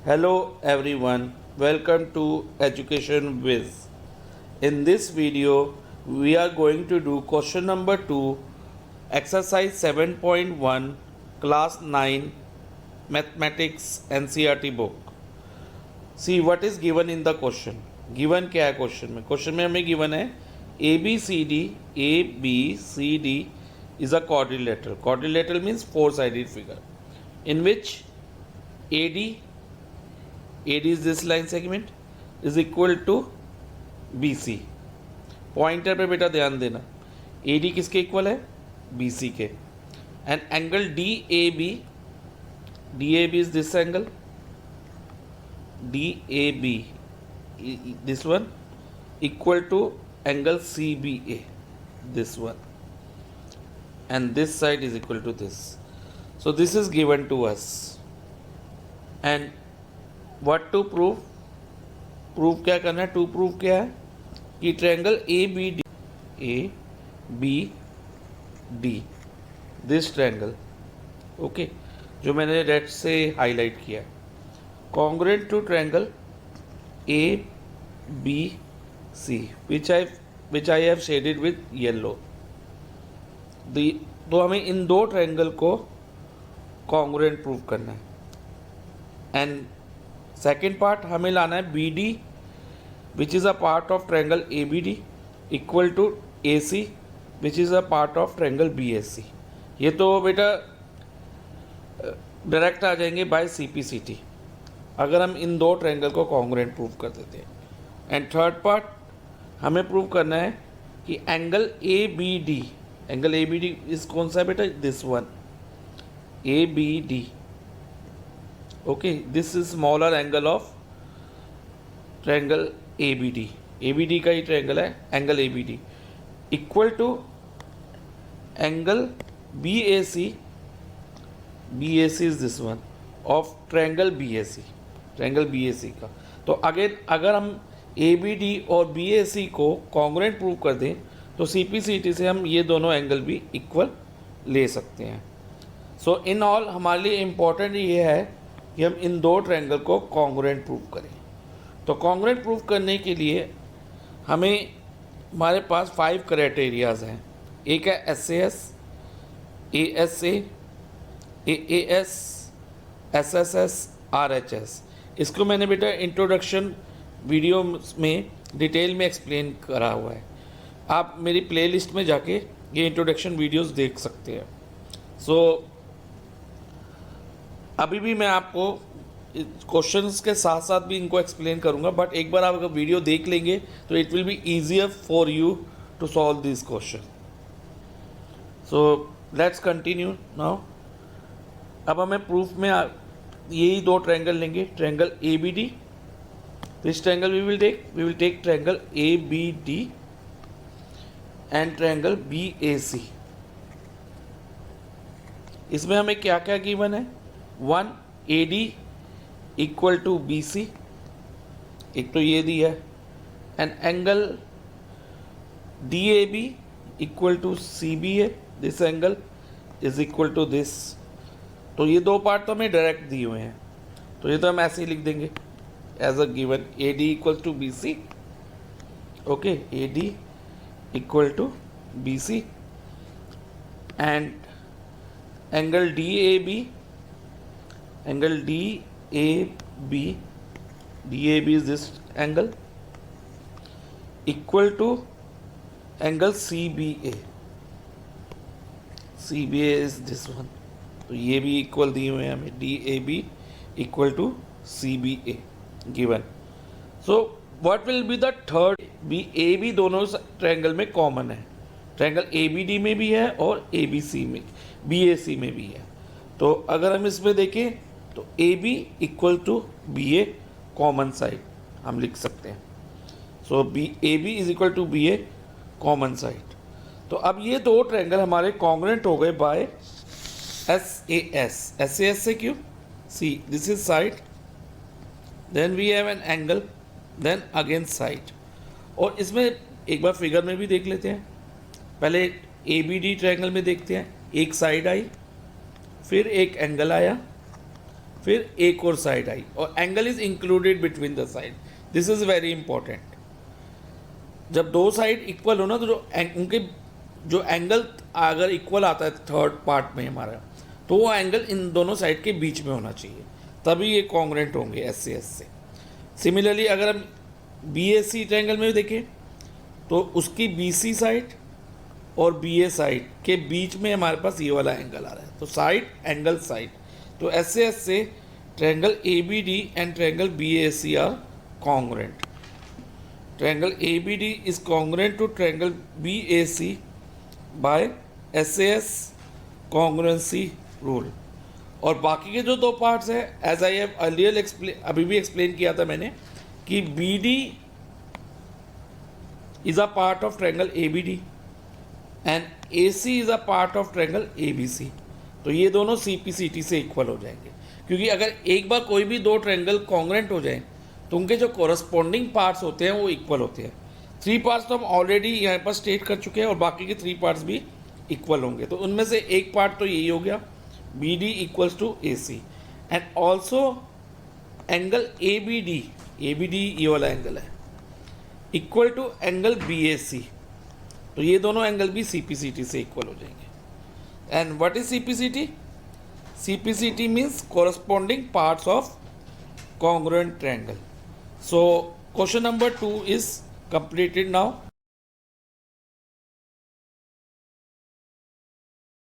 Hello everyone, welcome to Education Viz. In this video, we are going to do question number 2, exercise 7.1, class 9, mathematics NCERT book. See what is given in the question. Given क्या है question में? Question में हमें given है ABCD is a quadrilateral. Quadrilateral means four-sided figure in which AD is this line segment is equal to BC. Pointer पे बेटा ध्यान देना, AD किसके इक्वल है? BC के. And angle DAB is this angle, DAB this one equal to angle CBA, this one, and this side is equal to this. So this is given to us, and what to prove? Prove क्या करना है? To prove क्या है कि triangle ABD this triangle, okay, जो मैंने red से highlight किया है, congruent to triangle ABC which I have shaded with yellow. तो हमें इन दो ट्रायंगल को कॉन्ग्रुएंट प्रूव करना है. एंड सेकेंड पार्ट हमें लाना है BD which is a part of triangle ABD equal to AC which is a part of triangle BAC. ये तो बेटा डायरेक्ट आ जाएंगे बाय CPCT अगर हम इन दो ट्रायंगल को कॉन्ग्रुएंट प्रूव कर देते हैं. एंड थर्ड पार्ट हमें प्रूव करना है कि एंगल ABD इस कौन सा है बेटा? This one, ABD. Okay, this is smaller angle of triangle ABD का ही ट्रायंगल है angle ABD equal to angle BAC is this one of triangle BAC का. तो अगर हम ABD और BAC को कॉन्ग्रुएंट प्रूव कर दें तो CPCT से हम ये दोनों एंगल भी इक्वल ले सकते हैं. सो इन ऑल हमारे लिए इम्पोर्टेंट ये है कि हम इन दो ट्रायंगल को कॉन्ग्रुएंट प्रूव करें. तो कॉन्ग्रुएंट प्रूव करने के लिए हमारे पास 5 क्राइटेरियाज हैं. एक है SAS, ASA, AAS, SSS, RHS. इसको मैंने बेटा इंट्रोडक्शन वीडियो में डिटेल में एक्सप्लेन करा हुआ है. आप मेरी प्लेलिस्ट में जाके ये इंट्रोडक्शन वीडियोस देख सकते हैं. सो अभी भी मैं आपको क्वेश्चंस के साथ साथ भी इनको एक्सप्लेन करूंगा, बट एक बार आप अगर वीडियो देख लेंगे तो it will be easier for you to solve this question. So let's continue now. अब हमें प्रूफ में यही दो ट्रायंगल लेंगे, triangle ABD. This triangle we will take triangle ABD and triangle BAC. इसमें हमें क्या क्या गिवन है? 1 AD इक्वल टू BC, एक तो ये दिया है, and angle DAB equal to CBA, this angle is equal to this. तो ये दो पार्ट तो हमें डायरेक्ट दिए हुए हैं, तो ये तो हम ऐसे ही लिख देंगे as a given. AD equal to BC, okay, AD equal to BC and angle DAB is this angle equal to angle CBA is this one. तो ये भी इक्वल दिए हुए हैं हमें, DAB equal to CBA given. So what will be the third? AB दोनों ट्रायंगल में कॉमन है, ट्रायंगल ABD में भी है और BAC में भी है. तो अगर हम इसमें देखें तो AB equal to BA common side हम लिख सकते हैं. So AB is equal to BA common side. तो अब ये दो ट्रायंगल हमारे कॉन्ग्रुएंट हो गए बाय SAS से क्यों? See this is side, then we have an angle, then again side. और इसमें एक बार फिगर में भी देख लेते हैं. पहले ABD ट्रायंगल में देखते हैं, एक साइड आई, फिर एक एंगल आया, फिर एक और साइड आई, और angle is included between the side. This is very important. जब दो साइड इक्वल हो ना, तो उनके जो एंगल अगर इक्वल आता है थर्ड पार्ट में हमारा, तो वो एंगल इन दोनों साइड के बीच में होना चाहिए, तभी ये कॉन्ग्रेंट होंगे एस से। सिमिलरली अगर हम बी ए सी ट्रायंगल में देखें, तो उसकी बी सी साइड और बी ए साइड के बीच में हमारे पास ये वाला एंगल आ रहा है, तो साइड एंगल साइड। तो एस से triangle A B D and triangle B A C are congruent. Triangle A B D is congruent to triangle B A C by S congruency rule. और बाकी के जो दो पार्ट्स हैं, as I have earlier explain, अभी भी explain किया था मैंने, कि B D is a part of triangle A B D and A C is a part of triangle A B C. तो ये दोनों सी पी सी टी से इक्वल हो जाएंगे, क्योंकि अगर एक बार कोई भी दो ट्रायंगल कॉन्ग्रेंट हो जाए तो उनके जो कॉरस्पॉन्डिंग पार्ट्स होते हैं वो इक्वल होते हैं। थ्री पार्ट्स तो हम ऑलरेडी यहाँ पर स्टेट कर चुके हैं, और बाकी के थ्री पार्ट्स भी इक्वल होंगे। तो उनमें से एक पार्ट तो यही हो गया, B D equals to A C, and also angle A B D ये वाला एंगल है, equal to angle B A C. तो ये दोनों एंगल भी सी पी सी टी से इक्वल हो जाएंगे। And what is C P C T? C P C T means corresponding parts of congruent triangle. So question number 2 is completed now.